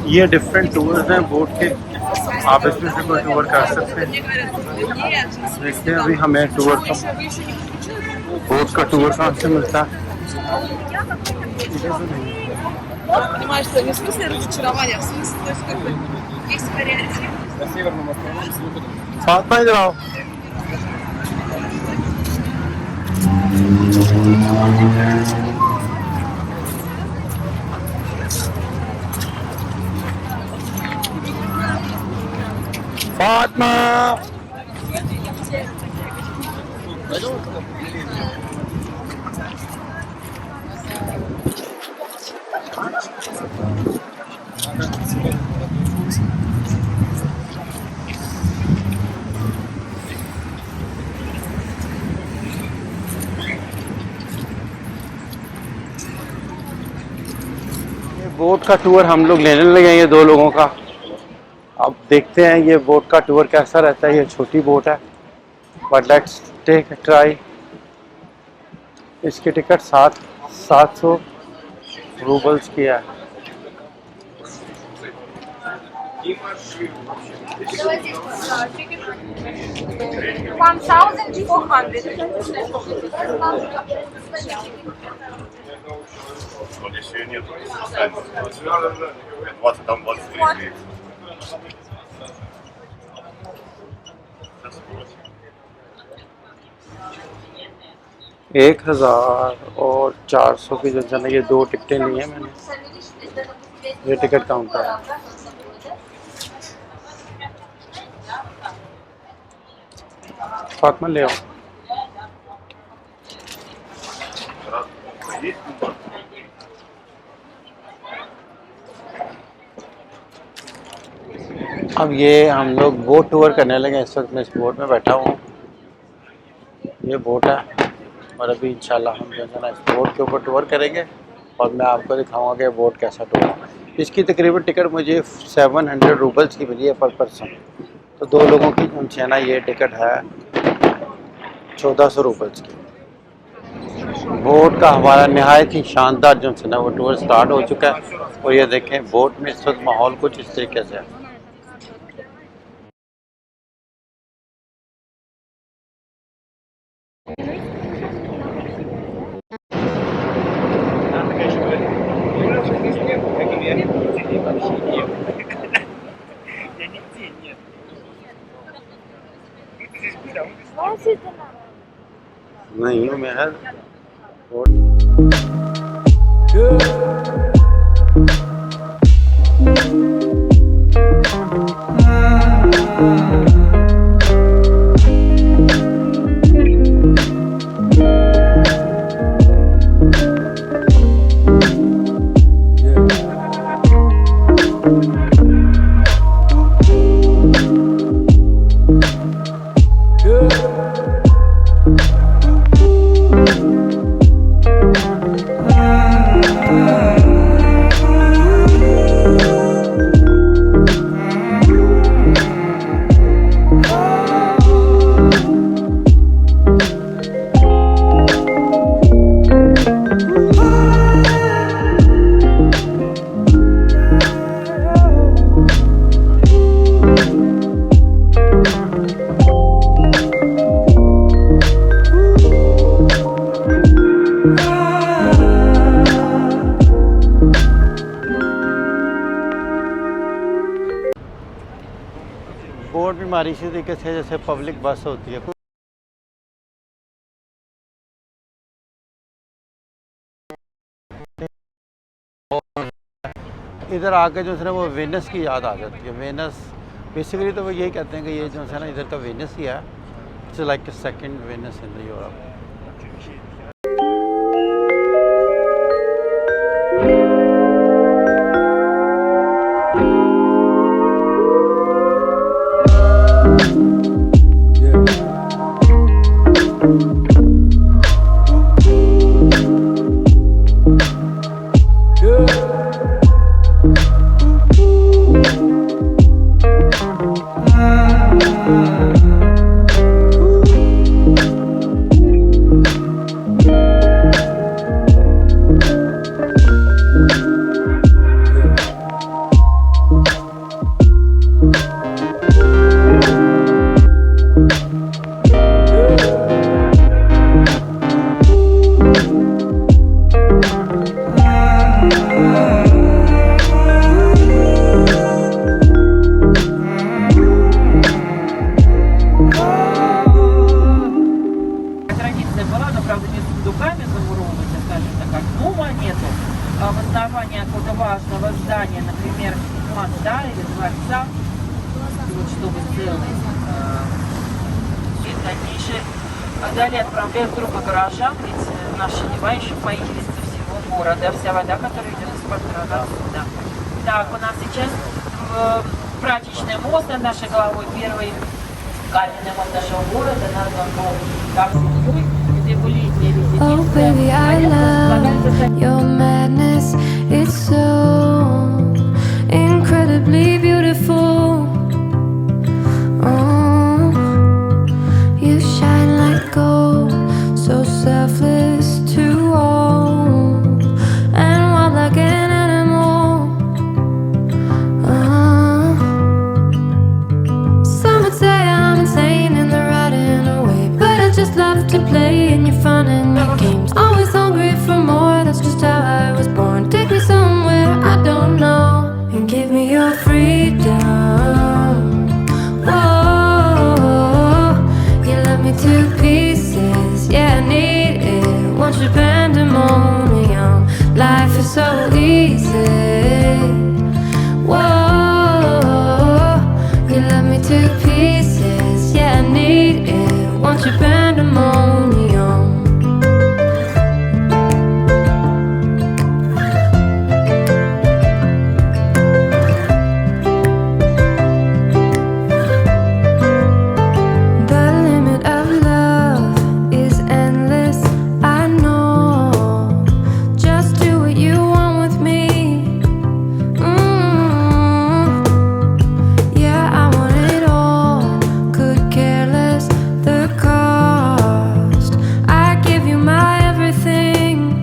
ये different tours हैं boat के, आप इसमें से कोई टूर कर सकते हैं। देखते हैं अभी हमें टूर का बोट का टूर कहाँ से मिलता है। इधर तो नहीं है। Понимаешь, что не в смысле разочарования, а в смысле, то есть как бы есть вариантив. साथ में इधर आओ। फातिमा बोट का टूर हम लोग लेने लगे हैं, ये 2 लोगों का। अब देखते हैं ये बोट का टूर कैसा रहता है। ये छोटी बोट है बट लेट्स टेक ट्राई। इसकी टिकट 700 रूबल्स की है। एक 1400 की जो है ये 2 टिकटें ली हैं मैंने। ये टिकट काउंटर है। फातिमा ले आओ। अब ये हम लोग बोट टूर करने लगे। इस वक्त मैं इस बोट में बैठा हूँ। ये बोट है और अभी इंशाल्लाह हम जो है ना इस बोट के ऊपर टूर करेंगे और मैं आपको दिखाऊंगा कि बोट कैसा टूर है। इसकी तकरीबन टिकट मुझे 700 रूबल्स की मिली है पर पर्सन। तो 2 लोगों की उनसे ना ये टिकट है 1400 रूबल्स की। बोट का हमारा नहायत ही शानदार जो है ना वो टूर स्टार्ट हो चुका है। और ये देखें बोट में इस वक्त माहौल कुछ इस तरीके से है। नहीं हूँ मैं है बोट भी हमारी इसी तरीके से जैसे पब्लिक बस होती है। इधर आके जो है ना वो वेनस की याद आ जाती है। वेनस बेसिकली तो वो यही कहते हैं कि ये जो है ना इधर का वेनस ही है। It's like second Venice in the Europe. правда, не сундуками замуровывать, а, скажем так, как дома нету. А в основании какого-то важного здания, например, моста или дворца, вот, чтобы целый дальнейшее. А далее отправляют трубы гаражам, ведь наши Нева еще появились со всего города, вся вода, которая идет из-под крана отсюда. Так, у нас сейчас прачечный мост над нашей головой, первый каменный мост нашего города, назван как семьей, где были Oh baby, I love your madness. It's so incredibly beautiful. Oh, you shine like gold, so selfless to all, and wild like an animal. Some would say I'm insane in the right in a way, but I just love to play in your fun and your games. Always hungry for more, that's just how I was born. Take me somewhere I don't know, and give me your freedom. Whoa, you love me to pieces, yeah, I need it. Want your pandemonium, life is so easy. Whoa, you love me to pieces, yeah, I need it. Want your pandemonium. The limit of love is endless, I know. Just do what you want with me. Yeah, I want it all. Could care less the cost. I give you my everything.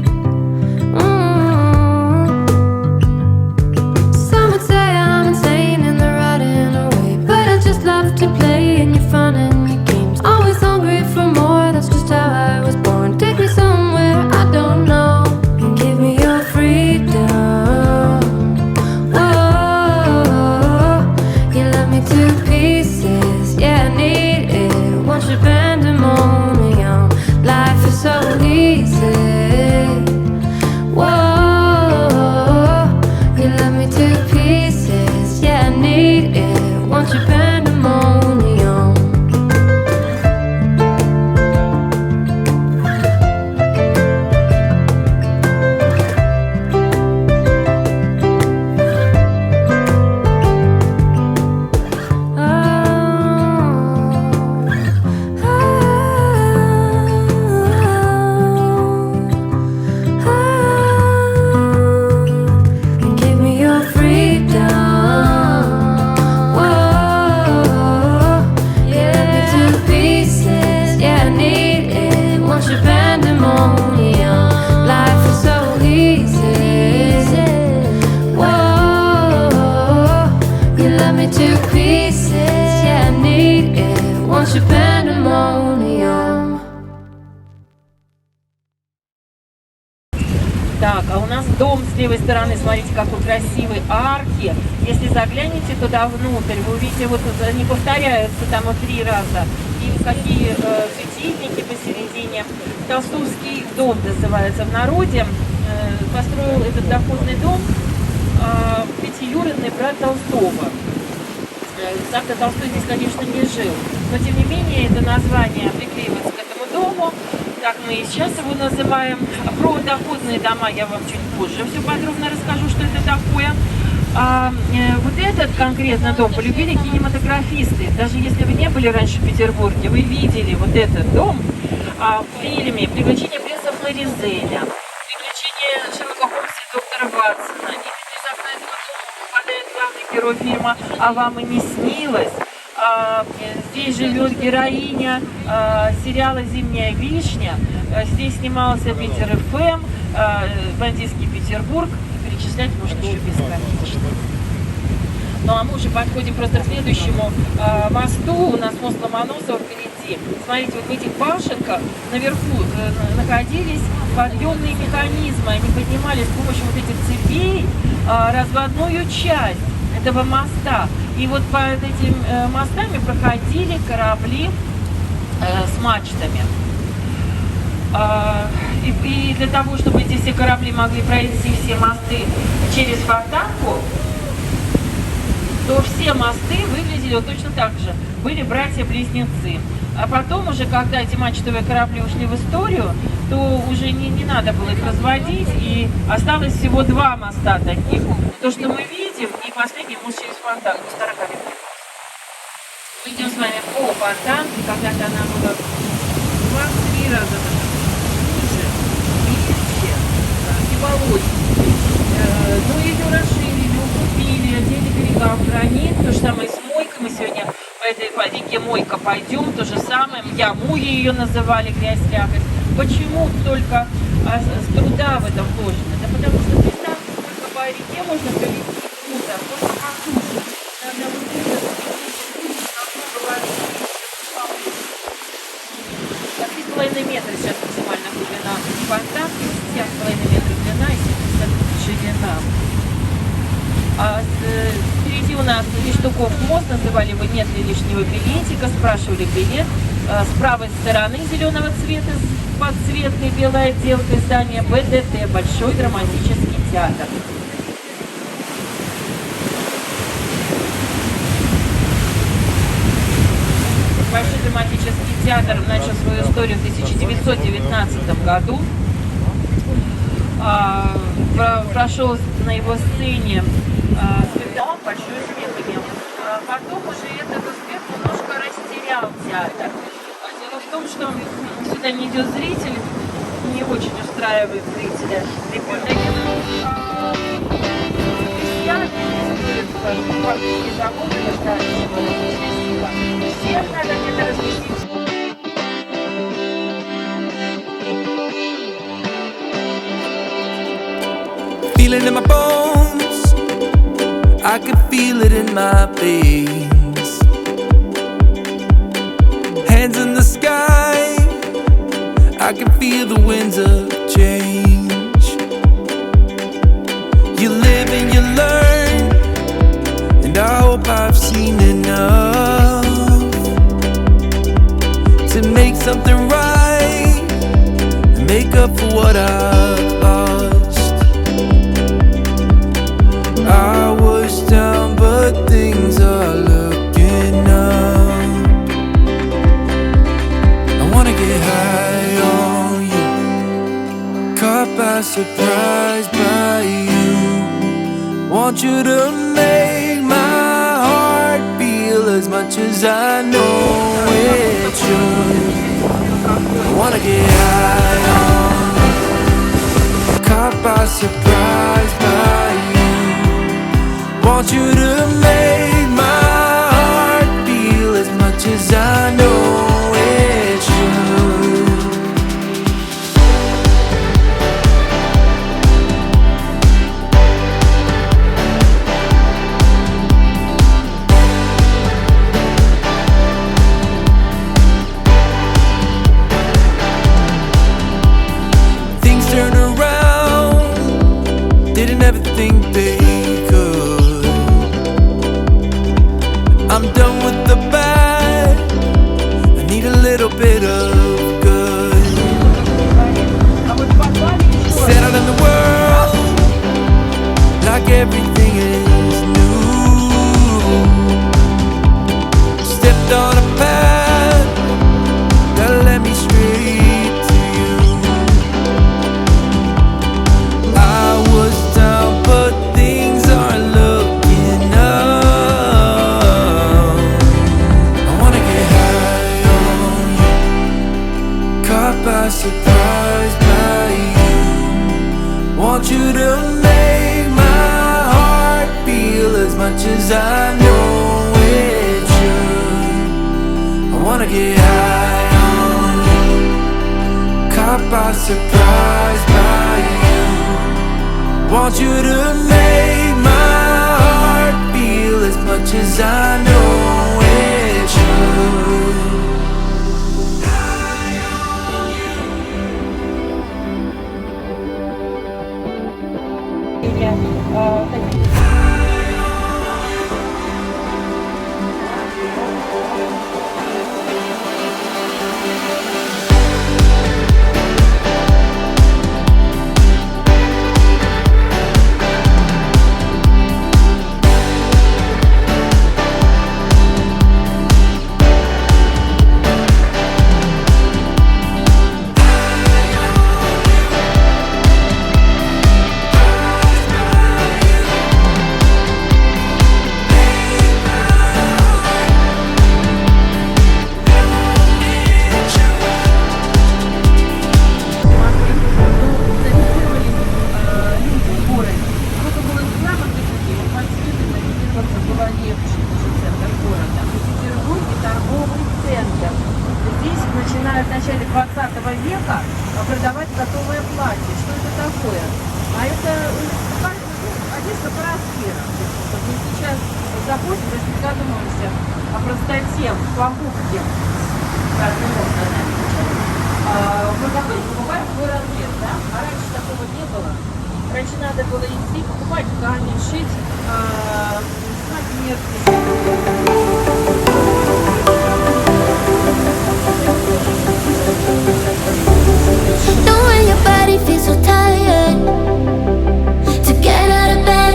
Some would say I'm insane in the right in a way, but I just love to play in your fun and your games. Always hungry for more, that's just how I was born. Take me somewhere I don't know, and give me your freedom. Whoa, you love me to pieces, yeah, I need it. Want your pandemonium, life is so easy. Whoa, you love me to pieces, yeah, I need it. Want your pandemonium. And give me your freedom. Whoa, yeah, me to pieces, yeah, I need it. Want your pandemonium, life is so easy. Whoa, you love me to pieces, yeah, I need it. Want your pandemonium. Так, а у нас дом с левой стороны, смотрите, какой красивый, арки. Если заглянете туда внутрь, вы увидите, вот тут они повторяются там вот 3 раза. И какие светильники посередине. Толстовский дом называется в народе. Построил этот доходный дом пятиюродный брат Толстого. Сам-то Толстой здесь, конечно, не жил, но тем не менее это название приклеивается к этому дому, так мы и сейчас его называем. Про доходные дома я вам чуть позже все подробно расскажу, что это такое. Вот этот конкретно дом полюбили кинематографисты. Даже если вы не были раньше в Петербурге, вы видели вот этот дом в фильме «Приключения принца Флоризеля», «Приключения Шерлока Холмса и доктора Ватсона». И из окна этого дома попадает главный герой фильма «А вам и не снилось». Здесь живет героиня сериала «Зимняя вишня». Здесь снимался Питер ФМ, бандитский Петербург. Перечислять можно еще бесконечно. Ну а мы уже подходим просто к следующему мосту. У нас мост Ломоносова впереди. Смотрите, вот в этих башенках наверху находились подъемные механизмы. Они поднимали с помощью вот этих цепей разводную часть этого моста. И вот по этим мостами проходили корабли с мачтами. И для того, чтобы эти все корабли могли пройти все мосты через Фонтанку, то все мосты выглядели вот точно так же. Были братья-близнецы. А потом уже, когда эти мачтовые корабли ушли в историю, то уже не надо было их разводить, и осталось всего два моста таких. То, что мы видим, и последний мост через Фонтанку, Старокорректный мост. Мы идем с вами по Фонтанке, когда-то она была в 2-3 раза ниже, мельче и болотистее. Но ее расширили, укрепили, одели берега в гранит. То же самое с Мойкой. Мы сегодня по этой реке Мойка пойдем. То же самое. Ямуи ее называли, грязь, слякоть. Почему только с труда в этом вложено? Да потому что представьте, сколько по реке можно провести мусор, можно по суше. Надо вот это, по 3,5 метра сейчас максимальная глубина Фонтанки, 7,5 метров длина и 70 ширина. Впереди у нас Ништуков мост, называли его «Нет ли лишнего билетика», спрашивали билет. С правой стороны зеленого цвета с подсветкой белой отделкой здания БДТ, Большой драматический театр. Большой драматический театр начал свою историю в 1919 году. Прошел на его сцене спектакль, большой успех имел. Потом уже этот успех немножко растерял театр. Дело в том, что сюда не идет зритель, не очень устраивает зрителя. Всех надо где-то разместить. Feel it in my bones, I can feel it in my veins. Hands in the sky, I can feel the winds of change. You live and you learn, and I hope I've seen enough to make something right and make up for what I've lost. I was down, but things are looking up. I wanna get high on you, caught by surprise by you. Want you to make my heart feel as much as I know it should. I wanna get high on you, caught by surprise by you. Want you to make my heart feel as much as I know it should. Things turn around, didn't ever think they could. I'm done with the bad, I need a little bit of good. Settled in the world, like everything is new. Stepped on a path, that led me straight to you. I was down, but things aren't looking up. By surprise by you. Want you to make my heart feel as much as I know it should. I wanna get high on you, caught by surprise by you. Want you to make my heart feel as much as I know it should. 20 века продавать готовое платье. Что это такое? А это одежда по размерам. Вот мы сейчас заходим, то есть задумываемся о простоте, покупке. Как можно, мы заходим, покупаем свой размер, да? А раньше такого не было. Раньше надо было идти, покупать ткани, шить, Know when your body feels so tired to get out of bed,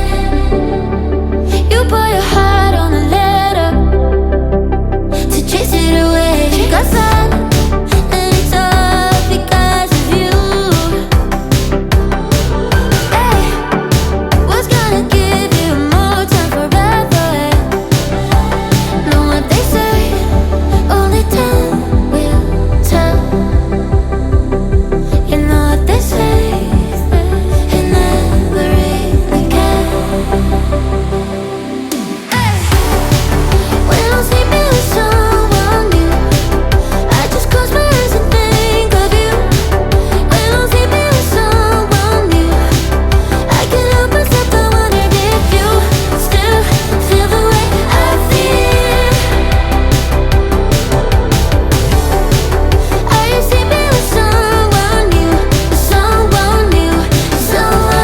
you put your heart on a letter to chase it away. Got sun and it's all because of you. Hey, what's gonna give you more time forever? Know what they say, only time will tell. You know what they say, it never really can. Hey, when I'm sleeping with someone new, I just close my eyes and think of you. When I'm sleeping with someone new, I can't help myself, I wonder if you still feel the way I feel. Are you sleeping with someone new? Someone new, someone.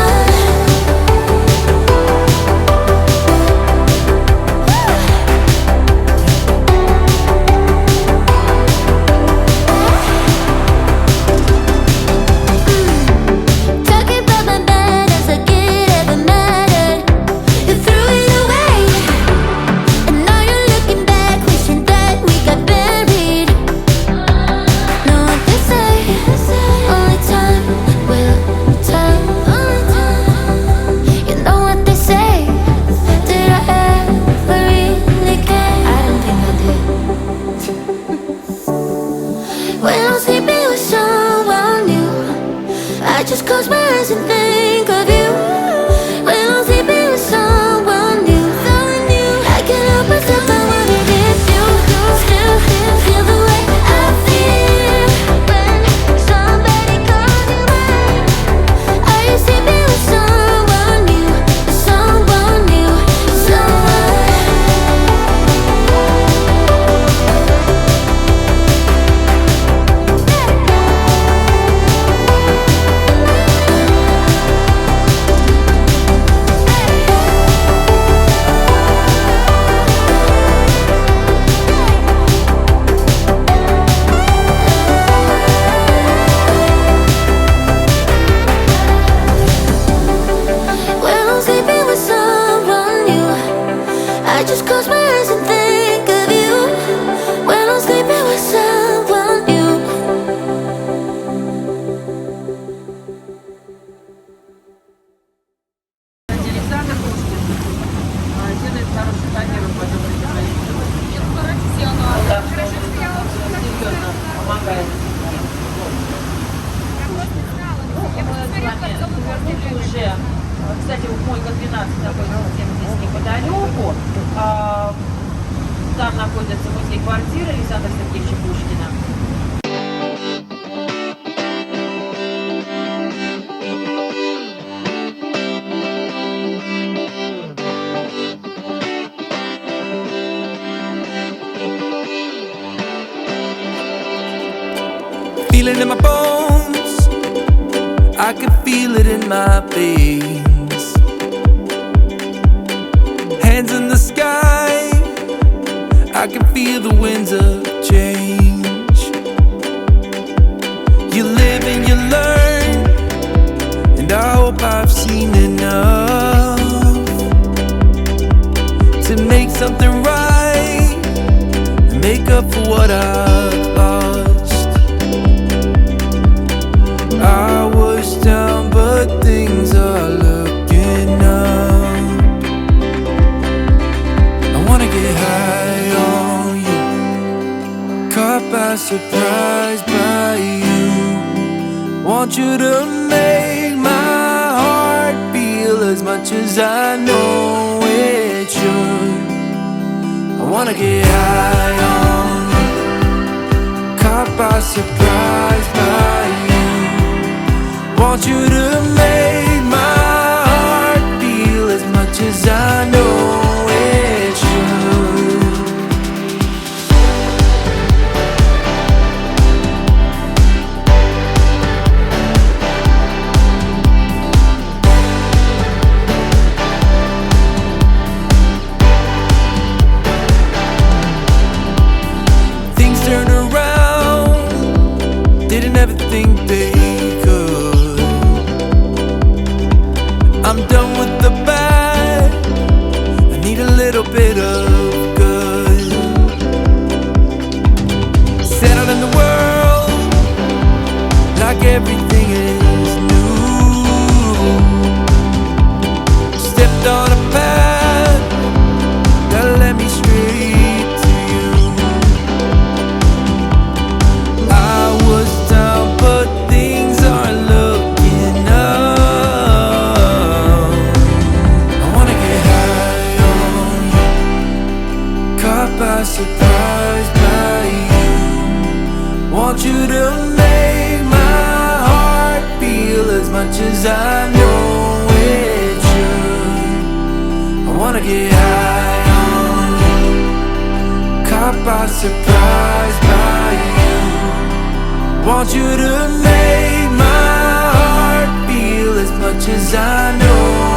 Talking about my bed as like it ever mattered. You threw it away, and now you're looking back, wishing that we got buried. Know what they say, only time will tell. You know what they say, did I ever really care? I don't think I did. When I'm sleeping with someone new, I just close my eyes and think of you. When I'm sleeping with someone new, I can't help myself, I wonder if you still feel the way I feel. When somebody calls you mine, are you sleeping with someone new? Someone new, someone. When I'm sleeping with someone new, I just close my eyes and think of you. When I'm sleeping with someone new. Александр Пушкин делает хорошую карьеру в этом регионе. Да, серьезно, помогает. Уже, кстати, вот мой комбинат находится совсем здесь неподалеку. Там находится музей-квартира Александра Сергеевича Пушкина. Feel it in my bones, I can feel it in my veins. Hands in the sky, I can feel the winds of change. You live and you learn, and I hope I've seen enough to make something right and make up for what I've lost. I was down, but things are looking up. I wanna get high on you, caught by surprise by you. Want you to make my heart feel as much as I know it should. I wanna get high on you, caught by surprise Want you to make my heart feel as much as I know it should. Things turned around, didn't ever think they could. I'm done with the bad, I need a little bit of good. Settled in the world, like everything is new. Stepped on a path that led me straight to you. I was down, but things are looking up. I wanna get high on you, caught by surprise by you. Want you to make my heart feel as much as I know it should. I wanna get high on you, caught by surprise by you. Want you to make my heart feel as much as I know